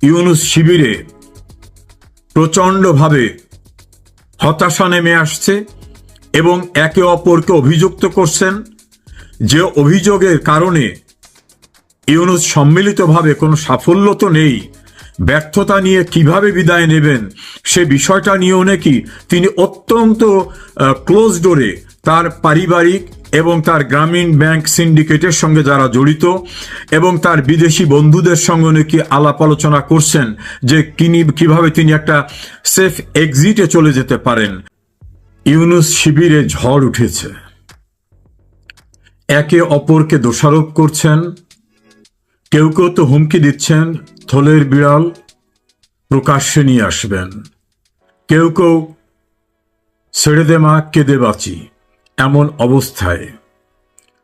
ইউনূস শিবিরে প্রচণ্ডভাবে হতাশা নেমে আসছে এবং একে অপরকে অভিযুক্ত করছেন যে অভিযোগের কারণে ইউনূস সম্মিলিতভাবে কোনো সাফল্য তো নেই, ব্যর্থতা নিয়ে কিভাবে বিদায় নেবেন সে বিষয়টা নিয়েও নাকি তিনি অত্যন্ত ক্লোজ ডোরে তার পারিবারিক এবং তার গ্রামীণ ব্যাংক সিন্ডিকেটের সঙ্গে যারা জড়িত এবং তার বিদেশি বন্ধুদের সঙ্গে নাকি আলাপ আলোচনা করছেন যে কিভাবে তিনি একটা সেফ এক্সিটে চলে যেতে পারেন। ইউনূস শিবিরে ঝড় উঠেছে, একে অপরকে দোষারোপ করছেন, কেউ কেউ তো হুমকি দিচ্ছেন থলের বিড়াল প্রকাশ্যে নিয়ে আসবেন, কেউ কেউ ছেড়ে দে মা কেঁদে বাঁচি, এমন অবস্থায়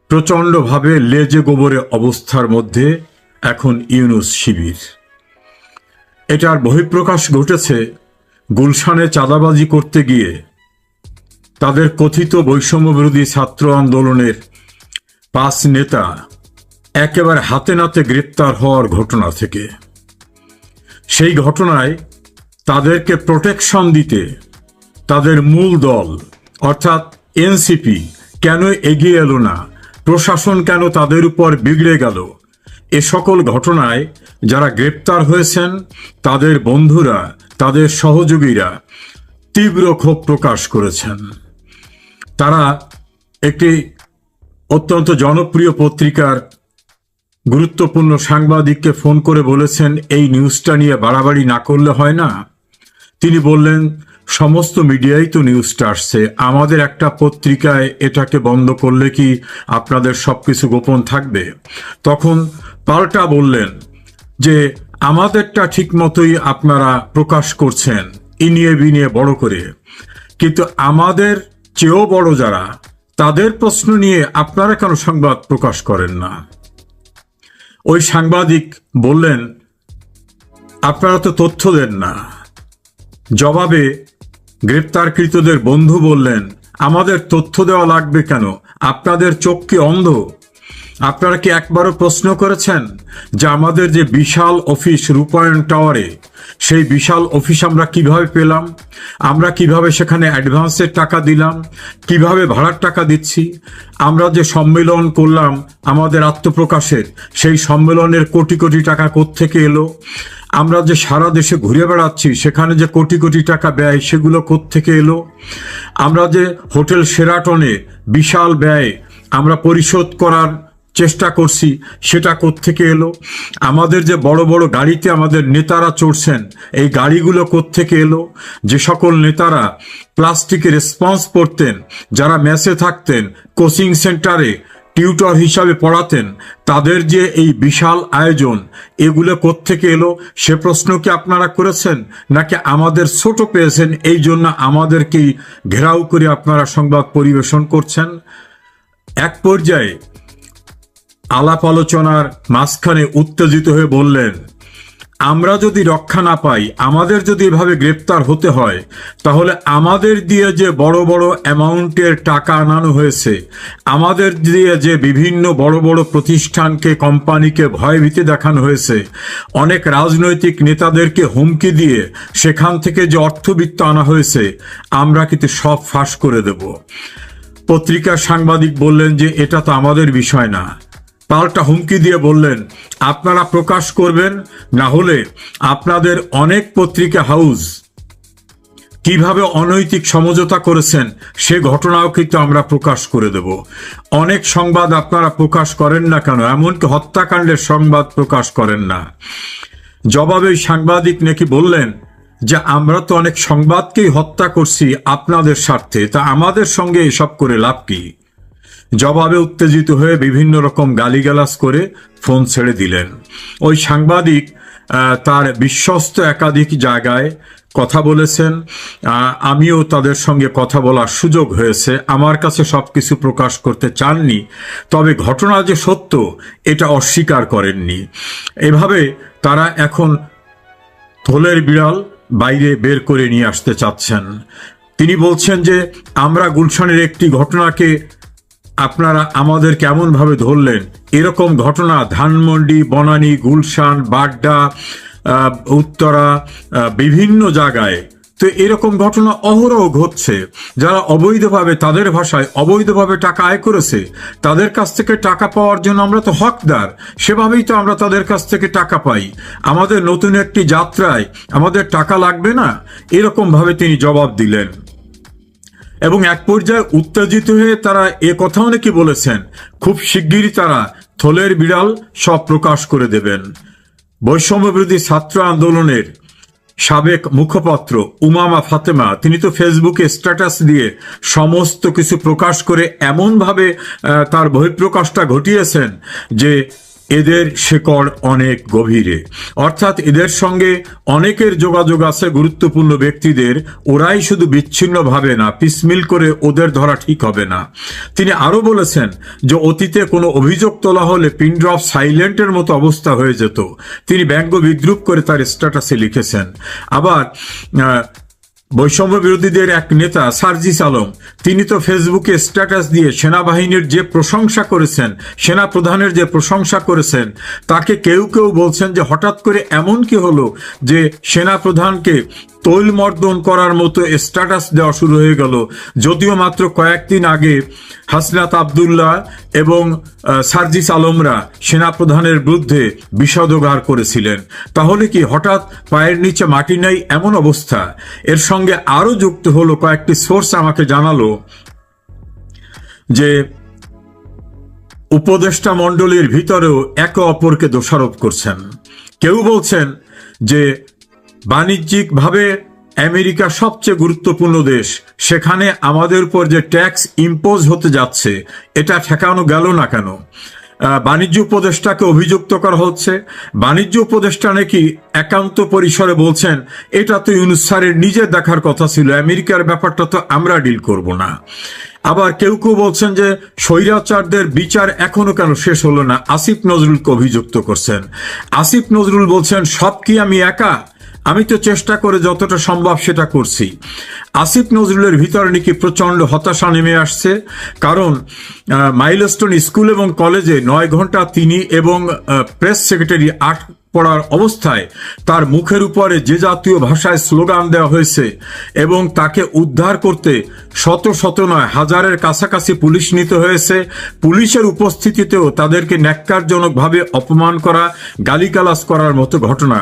প্রচণ্ডভাবে লেজে গোবরে অবস্থার মধ্যে এখন ইউনূস শিবির। এটার বহিঃপ্রকাশ ঘটেছে গুলশানে চাঁদাবাজি করতে গিয়ে তাদের কথিত বৈষম্য বিরোধী ছাত্র আন্দোলনের 5 নেতা একেবারে হাতে নাতে গ্রেপ্তার হওয়ার ঘটনা থেকে। সেই ঘটনায় তাদেরকে প্রোটেকশন দিতে তাদের মূল দল অর্থাৎ এনসিপি কেন এগিয়ে এলো না, প্রশাসন কেন তাদের উপর বিগড়ে গেল, এ সকল ঘটনায় যারা গ্রেপ্তার হয়েছেন তাদের বন্ধুরা, তাদের সহযোগীরা তীব্র ক্ষোভ প্রকাশ করেছেন। তারা একটি অত্যন্ত জনপ্রিয় পত্রিকার গুরুত্বপূর্ণ সাংবাদিককে ফোন করে বলেছেন এই নিউজটা নিয়ে বাড়াবাড়ি না করলে হয় না। তিনি বললেন সমস্ত মিডিয়ায় তো নিউজটা আসছে, আমাদের একটা পত্রিকায় এটাকে বন্ধ করলে কি আপনাদের সবকিছু গোপন থাকবে? তখন পাল্টা বললেন যে আমাদেরটা ঠিক মতোই আপনারা প্রকাশ করছেন ইনিয়ে বিনিয়ে বড় করে, কিন্তু আমাদের চেয়েও বড় যারা তাদের প্রশ্ন নিয়ে আপনারা কেন সংবাদ প্রকাশ করেন না? ওই সাংবাদিক বললেন আপনারা তো তথ্য দেন না। জবাবে গ্রেপ্তারকৃতদের বন্ধু বললেন আমাদের তথ্য দেওয়া লাগবে কেন? আপনাদের চোখ কি অন্ধ? আপনারা কি একবারও প্রশ্ন করেছেন যে আমাদের যে বিশাল অফিস রূপায়ণ টাওয়ারে, সেই বিশাল অফিস আমরা কিভাবে পেলাম, আমরা কিভাবে সেখানে অ্যাডভান্সের টাকা দিলাম, কিভাবে ভাড়ার টাকা দিচ্ছি, আমরা যে সম্মেলন করলাম আমাদের আত্মপ্রকাশের, সেই সম্মেলনের কোটি কোটি টাকা কোত্থেকে এলো, আমরা যে সারা দেশে ঘুরে বেড়াচ্ছি সেখানে যে কোটি কোটি টাকা ব্যয় সেগুলো কোত্থেকে এলো, আমরা যে হোটেল শেরাটনে বিশাল ব্যয় আমরা পরিশোধ করার চেষ্টা করছি সেটা কোত্থেকে এলো, আমাদের যে বড় বড় গাড়িতে আমাদের নেতারা চড়ছেন এই গাড়িগুলো কোত্থেকে এলো, যে সকল নেতারা প্লাস্টিকের স্পঞ্জ পরতেন, যারা মেসে থাকতেন, কোচিং সেন্টারে টিউটর হিসাবে পড়াতেন, তাদের যে এই বিশাল আয়োজন এগুলো কোত্থেকে এলো সে প্রশ্ন কি আপনারা করেছেন? নাকি আমাদের ছোট পেয়েছেন এই জন্য আমাদেরকেই ঘেরাও করে আপনারা সংবাদ পরিবেশন করছেন? এক পর্যায়ে আলাপ আলোচনার মাঝখানে উত্তেজিত হয়ে বললেন আমরা যদি রক্ষা না পাই, আমাদের যদি এভাবে গ্রেপ্তার হতে হয়, তাহলে আমাদের দিয়ে যে বড় বড় অ্যামাউন্টের টাকা আনানো হয়েছে, আমাদের দিয়ে যে বিভিন্ন বড় বড় প্রতিষ্ঠানকে কোম্পানিকে ভয়ভীতি দেখানো হয়েছে, অনেক রাজনৈতিক নেতাদেরকে হুমকি দিয়ে সেখান থেকে যে অর্থবিত্ত আনা হয়েছে, আমরা কিন্তু সব ফাঁস করে দেব। পত্রিকার সাংবাদিক বললেন যে এটা তো আমাদের বিষয় না। পাল্টা হুমকি দিয়ে বললেন আপনারা প্রকাশ করবেন, না হলে আপনাদের অনেক পত্রিকা হাউস কিভাবে অনৈতিক সমঝোতা করেছেন সে ঘটনাও কিন্তু আমরা প্রকাশ করে দেব। অনেক সংবাদ আপনারা প্রকাশ করেন না কেন, এমনকি হত্যাকাণ্ডের সংবাদ প্রকাশ করেন না। জবাবে সাংবাদিক নাকি বললেন যে আমরা তো অনেক সংবাদকেই হত্যা করছি আপনাদের স্বার্থে, তা আমাদের সঙ্গে এসব করে লাভ কি? জবাবে উত্তেজিত হয়ে বিভিন্ন রকম গালিগালাজ করে ফোন ছেড়ে দিলেন। ওই সাংবাদিক তার বিশ্বস্ত একাধিক জায়গায় কথা বলেছেন, আমিও তাদের সঙ্গে কথা বলার সুযোগ হয়েছে। আমার কাছে সবকিছু প্রকাশ করতে চাননি, তবে ঘটনা যে সত্য এটা অস্বীকার করেননি। এভাবে তারা এখন থলের বিড়াল বাইরে বের করে নিয়ে আসতে চাচ্ছেন। তিনি বলছেন যে আমরা গুলশানের একটি ঘটনাকে আপনারা আমাদের কেমনভাবে ধরলেন, এরকম ঘটনা ধানমন্ডি, বনানী, গুলশান, বাড্ডা, উত্তরা, বিভিন্ন জায়গায়। তো এরকম ঘটনা অহরহ ঘটছে। যারা অবৈধভাবে, তাদের ভাষায় অবৈধভাবে টাকা আয় করেছে, তাদের কাছ থেকে টাকা পাওয়ার জন্য আমরা তো হকদার, সেভাবেই তো আমরা তাদের কাছ থেকে টাকা পাই। আমাদের নতুন একটি যাত্রায় আমাদের টাকা লাগবে না, এরকম ভাবে তিনি জবাব দিলেন। এবং এক পর্যায়ে উত্তেজিত হয়ে তারা এ কথাও নাকি বলেছেন, খুব শিগগিরই তারা থলের বিড়াল সব প্রকাশ করে দেবেন। বৈষম্যবিরোধী ছাত্র আন্দোলনের সাবেক মুখপাত্র উমামা ফাতেমা, তিনি তো ফেসবুকে স্ট্যাটাস দিয়ে সমস্ত কিছু প্রকাশ করে এমনভাবে তার বহিঃপ্রকাশটা ঘটিয়েছেন যে এদের শেকড় অনেক গভীরে, অর্থাৎ এদের সঙ্গে অনেকের যোগাযোগ আছে গুরুত্বপূর্ণ ব্যক্তিদের, ওরাই শুধু বিচ্ছিন্ন ভাবে না, পিসমিল করে ওদের ধরা ঠিক হবে না। তিনি আরো বলেছেন যে অতীতে কোনো অভিযোগ তোলা হলে পিন ড্রপ সাইলেন্টের মতো অবস্থা হয়ে যেত। তিনি ব্যঙ্গ বিদ্রুপ করে তার স্ট্যাটাসে লিখেছেন। আবার বৈষম্য বিরোধীদের এক নেতা সার্জিস আলম, তিনি তো ফেসবুকে স্ট্যাটাস দিয়ে সেনাবাহিনীর যে প্রশংসা করেছেন, সেনা প্রধানের যে প্রশংসা করেছেন, তাকে কেউ কেউ বলছেন যে হঠাৎ করে এমন কি হলো যে সেনা প্রধানকে তৈলমর্দন করার মতো স্ট্যাটাস দেওয়া শুরু হয়ে গেল, যদিও মাত্র কয়েকদিন আগে হাসনাত আবদুল্লাহ এবং সার্জিস আলমরা সেনাপ্রধানের বিরুদ্ধে বিষাদগার করেছিলেন। তাহলে কি হঠাৎ পায়ের নিচে মাটি নেই এমন অবস্থা? এর সঙ্গে আরো যুক্ত হলো, কয়েকটি সোর্স আমাকে জানালো যে উপদেষ্টা মণ্ডলীর ভিতরেও একে অপরকে দোষারোপ করছেন। কেউ বলছেন যে বাণিজ্যিকভাবে আমেরিকা সবচেয়ে গুরুত্বপূর্ণ দেশ, সেখানে আমাদের উপর যে ট্যাক্স ইম্পোজ হতে যাচ্ছে এটা ঠেকানো গেল না কেন? বাণিজ্য উপদেষ্টাকে অভিযুক্ত করা হচ্ছে। বাণিজ্য উপদেষ্টা নাকি একান্ত পরিসরে বলছেন এটা তো ইউনূস স্যারের নিজের দেখার কথা ছিল, আমেরিকার ব্যাপারটা তো আমরা ডিল করব না। আবার কেউ কেউ বলছেন যে স্বৈরাচারদের বিচার এখনো কেন শেষ হলো না, আসিফ নজরুলকে অভিযুক্ত করছেন। আসিফ নজরুল বলছেন সব কি আমি একা, আমি তো চেষ্টা করে যতটা সম্ভব সেটা করছি। আসিফ নজরুলের ভিতরে নাকি প্রচন্ড হতাশা নেমে আসছে, কারণ মাইলস্টোন স্কুল এবং কলেজে 9 ঘন্টা তিনি এবং প্রেস সেক্রেটারি পড়ার অবস্থায় তার মুখের উপরে যে জাতীয় ভাষায় স্লোগান দেওয়া হয়েছে এবং তাকে উদ্ধার করতে শত শত নয় হাজারের কাছাকাছি পুলিশ নিতে হয়েছে, পুলিশের উপস্থিতিতেও তাদেরকে ন্যাক্কারজনকভাবে অপমান করা, গালিগালাজ করার মতো ঘটনা।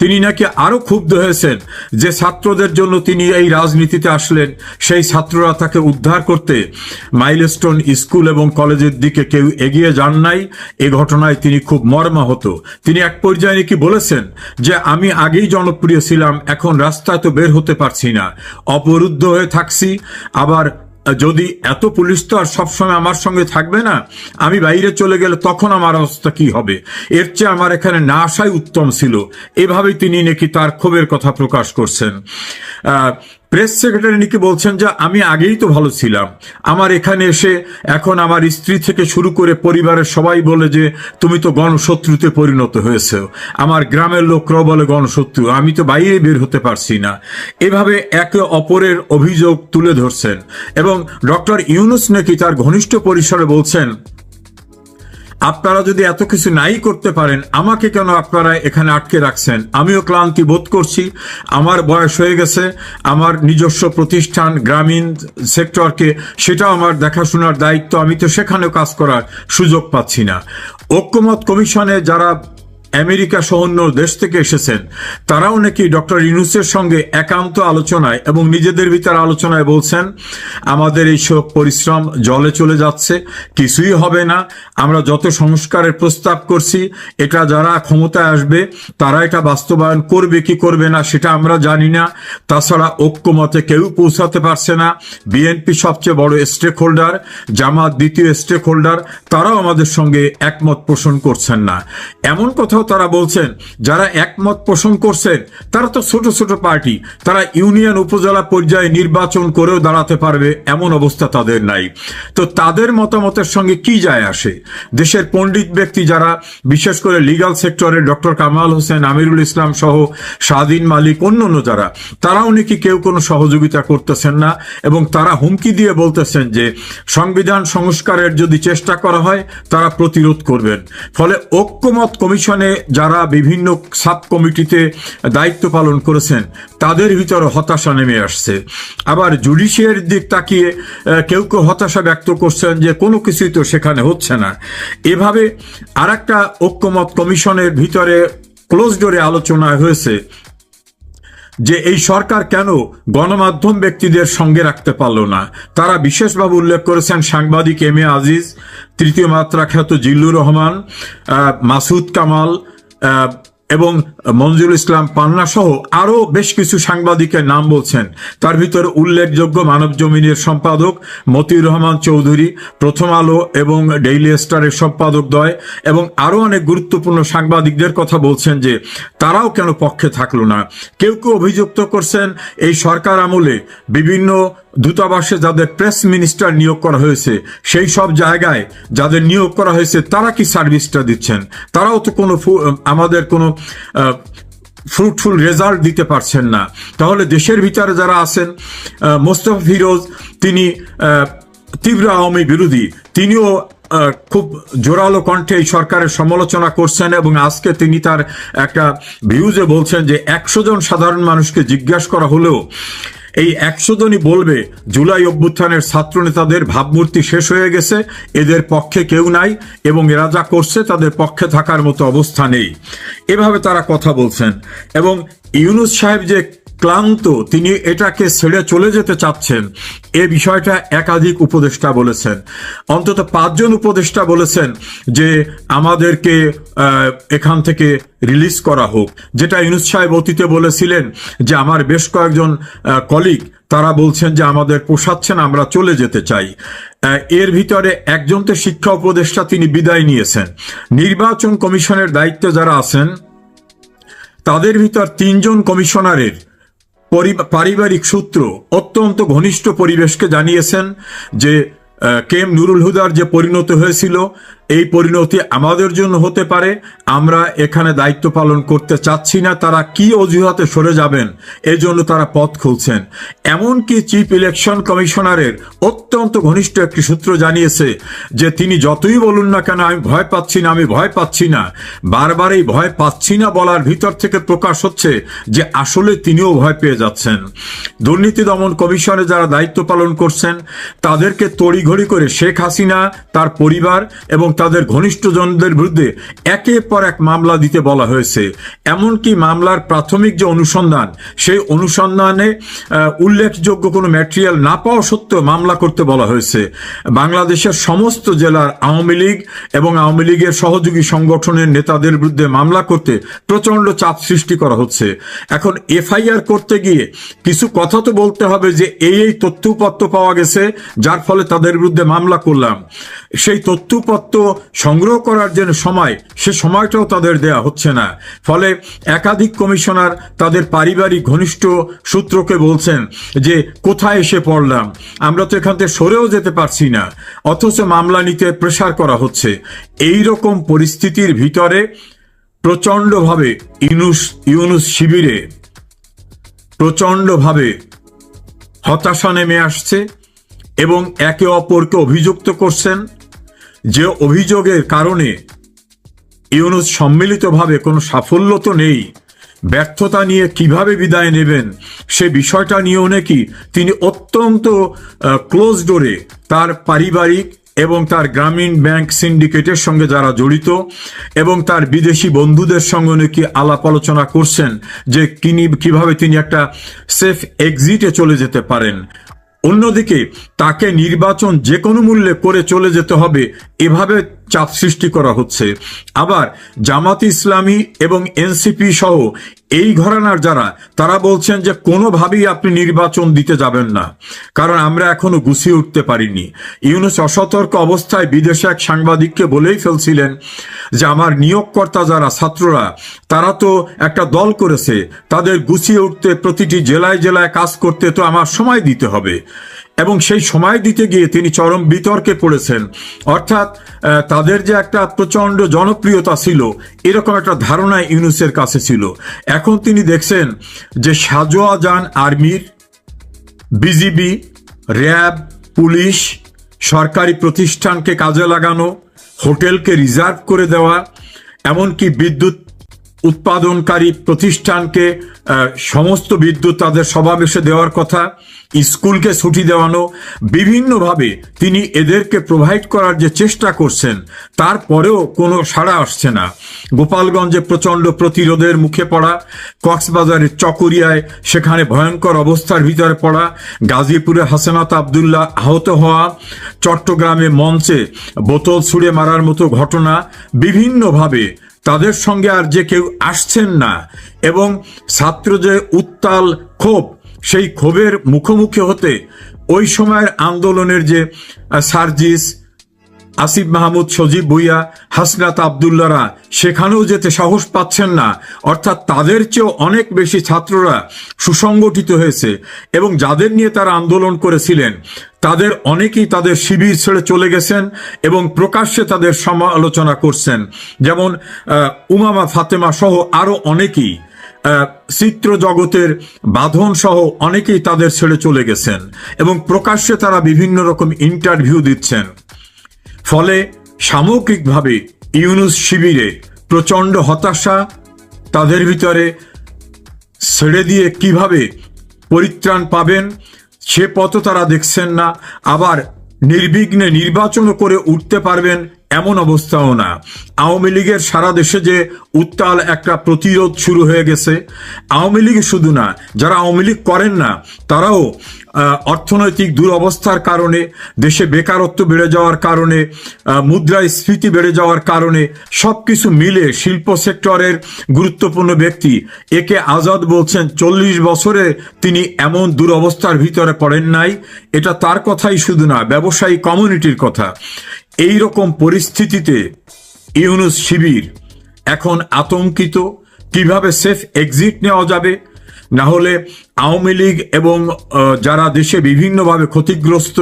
তিনি নাকি আরো ক্ষুব্ধ হয়েছেন যে ছাত্রদের জন্য তিনি এই রাজনীতিতে আসলেন, সেই ছাত্ররা তাকে উদ্ধার করতে মাইলস্টোন স্কুল এবং কলেজের দিকে কেউ এগিয়ে যান নাই। এ ঘটনায় তিনি খুব মর্মাহত। তিনি এক পর্যায়ে কি বলেছেন যে আমি আগেই জনপ্রিয় ছিলাম, এখন রাস্তায় তো বের হতে পারছি না, অবরুদ্ধ হয়ে থাকছি। আবার যদি এত পুলিশ তো আর সবসময় আমার সঙ্গে থাকবে না, আমি বাইরে চলে গেলে তখন আমার অবস্থা কি হবে, এর চেয়ে আমার এখানে না আসাই উত্তম ছিল। এভাবেই তিনি নাকি তার ক্ষোভের কথা প্রকাশ করছেন। প্রেস সেক্রেটারি নাকি বলছেন যে আমি আগেই তো ভালো ছিলাম, আমার এখানে এসে এখন আমার স্ত্রী থেকে শুরু করে পরিবারের সবাই বলে যে তুমি তো গণশত্রুতে পরিণত হয়েছে, আমার গ্রামের লোকরাও বলে গণশত্রু, আমি তো বাইরে বের হতে পারছি না। এভাবে একে অপরের অভিযোগ তুলে ধরছেন। এবং ডক্টর ইউনূস নাকি তার ঘনিষ্ঠ পরিসরে বলছেন আপনারা যদি এত কিছু নাই করতে পারেন, আমাকে কেন আপনারা এখানে আটকে রাখছেন? আমিও ক্লান্তি বোধ করছি, আমার বয়স হয়ে গেছে, আমার নিজস্ব প্রতিষ্ঠান গ্রামীণ সেক্টরকে সেটাও আমার দেখাশোনার দায়িত্ব, আমি তো সেখানেও কাজ করার সুযোগ পাচ্ছি না। ঐক্যমত কমিশনে যারা আমেরিকা সহ অন্য দেশ থেকে এসেছেন, তারাও নাকি ডক্টর ইউনূসের সঙ্গে একান্ত আলোচনায় এবং নিজেদের ভিতর আলোচনায় বলছেন আমাদের এই সব পরিশ্রম জলে চলে যাচ্ছে, কিছুই হবে না, আমরা যত সংস্কারের প্রস্তাব করছি এটা যারা ক্ষমতায় আসবে তারা এটা বাস্তবায়ন করবে কি করবে না সেটা আমরা জানি না। তাছাড়া ঐক্যমতে কেউ পৌঁছাতে পারছে না, বিএনপি সবচেয়ে বড় স্টেক হোল্ডার, জামাত দ্বিতীয় স্টেক হোল্ডার, তারাও আমাদের সঙ্গে একমত পোষণ করছেন না। এমন কথা তারা বলছেন যারা একমত পোষণ করছেন তারা তো ছোট ছোট পার্টি, তারা ইউনিয়ন উপজেলা পর্যায়ে নির্বাচন করেও দাঁড়াতে পারবে এমন অবস্থা তাদের নাই। তো তাদের মতামতের সঙ্গে কি যায় আসে? দেশের পণ্ডিত ব্যক্তি যারা, বিশেষ করে লিগ্যাল সেক্টরে ডক্টর কামাল হোসেন, আমিরুল ইসলাম সহ স্বাধীন মালিক, অন্যান্য যারা, তারাও নাকি কেউ কোনো সহযোগিতা করতেছেন না এবং তারা হুমকি দিয়ে বলতেছেন যে সংবিধান সংস্কারের যদি চেষ্টা করা হয় তারা প্রতিরোধ করবেন। ফলে ঐক্যমত কমিশনে যারা বিভিন্ন সাব কমিটিতে দায়িত্ব পালন করেছেন তাদের ভিতরে হতাশা নেমে আসছে। আবার জুডিশিয়ারির দিক তাকিয়ে কেউ কেউ হতাশা ব্যক্ত করছেন যে কোনো কিছুই তো সেখানে হচ্ছে না। এভাবে আরেকটা ঐক্যমত কমিশনের ভিতরে ক্লোজ ডোরে আলোচনা হয়েছে যে এই সরকার কেন গণমাধ্যম ব্যক্তিদের সঙ্গে রাখতে পারল না। তারা বিশেষভাবে উল্লেখ করেছেন সাংবাদিক এম এ আজিজ, তৃতীয় মাত্রা খ্যাত জিল্লুর রহমান, মাসুদ কামাল এবং মঞ্জুরুল ইসলাম পান্না সহ আরও বেশ কিছু সাংবাদিকের নাম বলছেন। তার ভিতরে উল্লেখযোগ্য মানব জমিনের সম্পাদক মতিউর রহমান চৌধুরী, প্রথম আলো এবং ডেইলি স্টারের সম্পাদকদ্বয় এবং আরও অনেক গুরুত্বপূর্ণ সাংবাদিকদের কথা বলছেন যে তারাও কেন পক্ষে থাকলো না। কেউ কেউ অভিযুক্ত করছেন এই সরকার আমলে বিভিন্ন দূতাবাসে যাদের প্রেস মিনিস্টার নিয়োগ করা হয়েছে সেই সব জায়গায় যাদের নিয়োগ করা হয়েছে তারা কি সার্ভিসটা দিচ্ছেন, তারাও তো কোনো আমাদের কোনো ফ্রুটফুল রেজাল্ট দিতে পারছেন না। তাহলে দেশের ভিতরে যারা আছেন, মোস্তফা ফিরোজ তিনি তীব্র আওয়ামী বিরোধী, তিনিও খুব জোরালো কণ্ঠে এই সরকারের সমালোচনা করছেন এবং আজকে তিনি তার একটা ভিউজে বলছেন যে 100 জন সাধারণ মানুষকে জিজ্ঞাসা করা হলেও এই 100 জনই বলবে জুলাই অভ্যুত্থানের ছাত্র নেতাদের ভাবমূর্তি শেষ হয়ে গেছে, এদের পক্ষে কেউ নাই এবং এরা যা করছে তাদের পক্ষে থাকার মতো অবস্থা নেই। এভাবে তারা কথা বলছেন এবং ইউনূস সাহেব যে ক্লান্ত, তিনি এটাকে ছেড়ে চলে যেতে চাচ্ছেন, এ বিষয়টা একাধিক উপদেষ্টা বলেছেন। অন্তত 5 জন উপদেষ্টা বলেছেন যে আমাদেরকে এখান থেকে রিলিজ করা হোক, যেটা ইউনূস সাহেব অতীতে বলেছিলেন যে আমার বেশ কয়েকজন কলিগ তারা বলছেন যে আমাদের পোষাচ্ছে না, আমরা চলে যেতে চাই। এর ভিতরে একজন তো শিক্ষা উপদেষ্টা, তিনি বিদায় নিয়েছেন। নির্বাচন কমিশনের দায়িত্বে যারা আছেন তাদের ভিতর 3 জন কমিশনারের পারিবারিক সূত্র অত্যন্ত ঘনিষ্ঠ পরিবেশকে জানিয়েছেন যে কে এম নুরুল হুদার যে পরিণতি হয়েছিল এই পরিণতি আমাদের জন্য হতে পারে, আমরা এখানে দায়িত্ব পালন করতে চাচ্ছি না। তারা কি অজুহাতে সরে যাবেন এজন্য তারা পথ খুলছেন। এমনকি চিফ ইলেকশন কমিশনারের অত্যন্ত ঘনিষ্ঠ একটি সূত্র জানিয়েছে যে তিনি যতই বলুন না কেন আমি ভয় পাচ্ছি না, আমি ভয় পাচ্ছি না, বারবার এই ভয় পাচ্ছি না বলার ভিতর থেকে প্রকাশ হচ্ছে যে আসলে তিনিও ভয় পেয়ে যাচ্ছেন। দুর্নীতি দমন কমিশনে যারা দায়িত্ব পালন করছেন তাদেরকে তড়িঘড়ি করে শেখ হাসিনা, তার পরিবার এবং তাদের ঘনিষ্ঠজনদের বিরুদ্ধে একের পর এক মামলা দিতে বলা হয়েছে। এমনকি মামলার প্রাথমিক যে অনুসন্ধান, সেই অনুসন্ধানে উল্লেখযোগ্য কোনো ম্যাটেরিয়াল না পাওয়া সত্ত্বেও মামলা করতে বলা হয়েছে। বাংলাদেশের সমস্ত জেলার আওয়ামী লীগ এবং আওয়ামী লীগের সহযোগী সংগঠনের নেতাদের বিরুদ্ধে মামলা করতে প্রচন্ড চাপ সৃষ্টি করা হচ্ছে। এখন এফআইআর করতে গিয়ে কিছু কথা তো বলতে হবে যে এই তথ্যপত্র পাওয়া গেছে যার ফলে তাদের বিরুদ্ধে মামলা করলাম। সেই তথ্যপত্র সংগ্রহ করার যে সময়, সে সময়টাও তাদের দেয়া হচ্ছে না। ফলে একাধিক কমিশনার তাদের পারিবারিক ঘনিষ্ঠ সূত্রকে বলছেন যে কোথায় এসে পড়লাম, আমরা তো এখান থেকে সরেও যেতে পারছি না, অথচ মামলা নিতে প্রেসার করা হচ্ছে। এই রকম পরিস্থিতির ভিতরে প্রচন্ডভাবে ইউনূস শিবিরে প্রচন্ডভাবে হতাশা নেমে আসছে এবং একে অপরকে অভিযুক্ত করছেন যে অভিযোগের কারণে ইউনূস সম্মিলিতভাবে কোনো সাফল্য তো নেই, ব্যর্থতা নিয়ে কিভাবে বিদায় নেবেন সে বিষয়টা নিয়েও নাকি তিনি অত্যন্ত ক্লোজ ডোরে তার পারিবারিক এবং তার গ্রামীণ ব্যাংক সিন্ডিকেটের সঙ্গে যারা জড়িত এবং তার বিদেশি বন্ধুদের সঙ্গে নাকি আলাপ আলোচনা করছেন যে কিভাবে তিনি একটা সেফ এক্সিটে চলে যেতে পারেন। অন্যদিকে তাকে নির্বাচন যে কোনো মূল্যে করে চলে যেতে হবে এভাবে চাপ সৃষ্টি করা হচ্ছে। আবার জামাত ইসলামী এবং এনসিপি সহ এই ঘরানার যারা, তারা বলছেন যে কোনোভাবেই আপনি নির্বাচন দিতে যাবেন না, কারণ আমরা এখনো গুছিয়ে উঠতে পারিনি। ইউনূস অসতর্ক অবস্থায় বিদেশে এক সাংবাদিককে বলেই ফেলছিলেন যে আমার নিয়োগকর্তা যারা ছাত্ররা, তারা তো একটা দল করেছে, তাদের গুছিয়ে উঠতে প্রতিটি জেলায় জেলায় কাজ করতে তো আমার সময় দিতে হবে। এবং সেই সময় দিতে গিয়ে তিনি চরম বিতর্কে পড়েছেন। অর্থাৎ তাদের যে একটা প্রচন্ড জনপ্রিয়তা ছিল এরকম একটা ধারণা ইউনূসের কাছে ছিল। এখন তিনি দেখছেন যে সাজোয়া যান আর্মির, বিজিবি, র্যাব, পুলিশ, সরকারি প্রতিষ্ঠানকে কাজে লাগানো, হোটেলকে রিজার্ভ করে দেওয়া, এমনকি বিদ্যুৎ উৎপাদনকারী প্রতিষ্ঠানকে সমস্ত বিদ্যুৎ তাদের সমাবেশে দেওয়ার কথা, স্কুলকে ছুটি দেওয়ানো, বিভিন্নভাবে তিনি এদেরকে প্রোভাইড করার যে চেষ্টা করছেন, তারপরেও কোনো সাড়া আসছে না। গোপালগঞ্জে প্রচণ্ড প্রতিরোধের মুখে পড়া, কক্সবাজারের চকরিয়ায় সেখানে ভয়ঙ্কর অবস্থার ভিতরে পড়া, গাজীপুরে হাসনাত আবদুল্লাহ আহত হওয়া, চট্টগ্রামে মঞ্চে বোতল ছুঁড়ে মারার মতো ঘটনা, বিভিন্নভাবে তাদের সঙ্গে আর যে কেউ আসছেন না, এবং ছাত্র যে উত্তাল ক্ষোভ, সেই ক্ষোভের মুখোমুখি হতে ওই সময়ের আন্দোলনের যে সার্জিস, আসিফ মাহমুদ, সজীব ভুইয়া, হাসনাত আবদুল্লাহরা সেখানেও যেতে সাহস পাচ্ছেন না। অর্থাৎ তাদের চেয়েও অনেক বেশি ছাত্ররা সুসংগঠিত হয়েছে, এবং যাদের নিয়ে তারা আন্দোলন করেছিলেন তাদের অনেকেই তাদের শিবির ছেড়ে চলে গেছেন এবং প্রকাশ্যে তাদের সমালোচনা করছেন। যেমন উমামা ফাতেমা সহ আরো অনেকেই, চিত্র জগতের বাঁধন সহ অনেকেই তাদের ছেড়ে চলে গেছেন এবং প্রকাশ্যে তারা বিভিন্ন রকম ইন্টারভিউ দিচ্ছেন। ফলে সামগ্রিকভাবে ইউনূস শিবিরে প্রচণ্ড হতাশা, তাদের ভিতরে ছেড়ে দিয়ে কিভাবে পরিত্রাণ পাবেন সে পথও তারা দেখছেন না, আবার নির্বিঘ্নে নির্বাচনও করে উঠতে পারবেন এমন অবস্থাও না। আওয়ামী লীগের সারা দেশে যে উত্তাল একটা প্রতিরোধ শুরু হয়ে গেছে, আওয়ামী লীগ শুধু না, যারা আওয়ামী লীগ করেন না তারাও অর্থনৈতিক দুরবস্থার কারণে, দেশে বেকারত্ব বেড়ে যাওয়ার কারণে, মুদ্রাস্ফীতি বেড়ে যাওয়ার কারণে সবকিছু মিলে শিল্প সেক্টরের গুরুত্বপূর্ণ ব্যক্তি একে আজাদ বলছেন 40 বছরে তিনি এমন দুরবস্থার ভিতরে পড়েন নাই। এটা তার কথাই শুধু না, ব্যবসায়ী কমিউনিটির কথা। এই রকম পরিস্থিতিতে ইউনূস শিবির এখন আতঙ্কিত, কিভাবে সেফ এক্সিট নেওয়া যাবে, না হলে আওয়ামী লীগ এবং যারা দেশে বিভিন্নভাবে ক্ষতিগ্রস্ত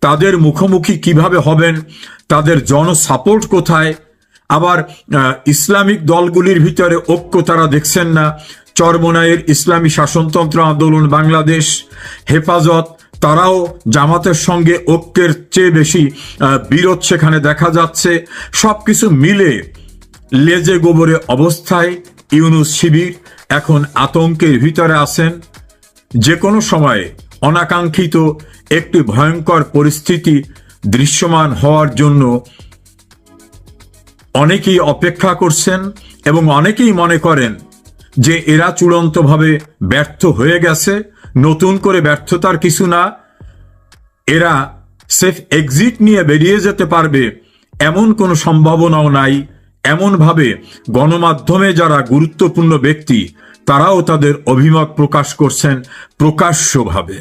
তাদের মুখোমুখি কিভাবে হবেন, তাদের জনসাপোর্ট কোথায়। আবার ইসলামিক দলগুলির ভিতরে ঐক্য তারা দেখছেন না। চরমোনাইয়ের ইসলামী শাসনতন্ত্র আন্দোলন বাংলাদেশ, হেফাজত, তারাও জামাতের সঙ্গে ঐক্যের চেয়ে বেশি বিরোধ সেখানে দেখা যাচ্ছে। সবকিছু মিলে লেজে গোবরে অবস্থায় ইউনূস শিবির এখন আতঙ্কের ভিতরে আছেন। যে কোনো সময়ে অনাকাঙ্ক্ষিত একটি ভয়ঙ্কর পরিস্থিতি দৃশ্যমান হওয়ার জন্য অনেকেই অপেক্ষা করছেন এবং অনেকেই মনে করেন যে এরা চূড়ান্তভাবে ব্যর্থ হয়ে গেছে, নতুন করে ব্যর্থতার কিছু না, এরা সেফ এক্সিট নিয়ে বেরিয়ে যেতে পারবে এমন কোনো সম্ভাবনাও নাই। এমনভাবে গণমাধ্যমে যারা গুরুত্বপূর্ণ ব্যক্তি তারাও তাদের অভিমত প্রকাশ করছেন প্রকাশ্যভাবে।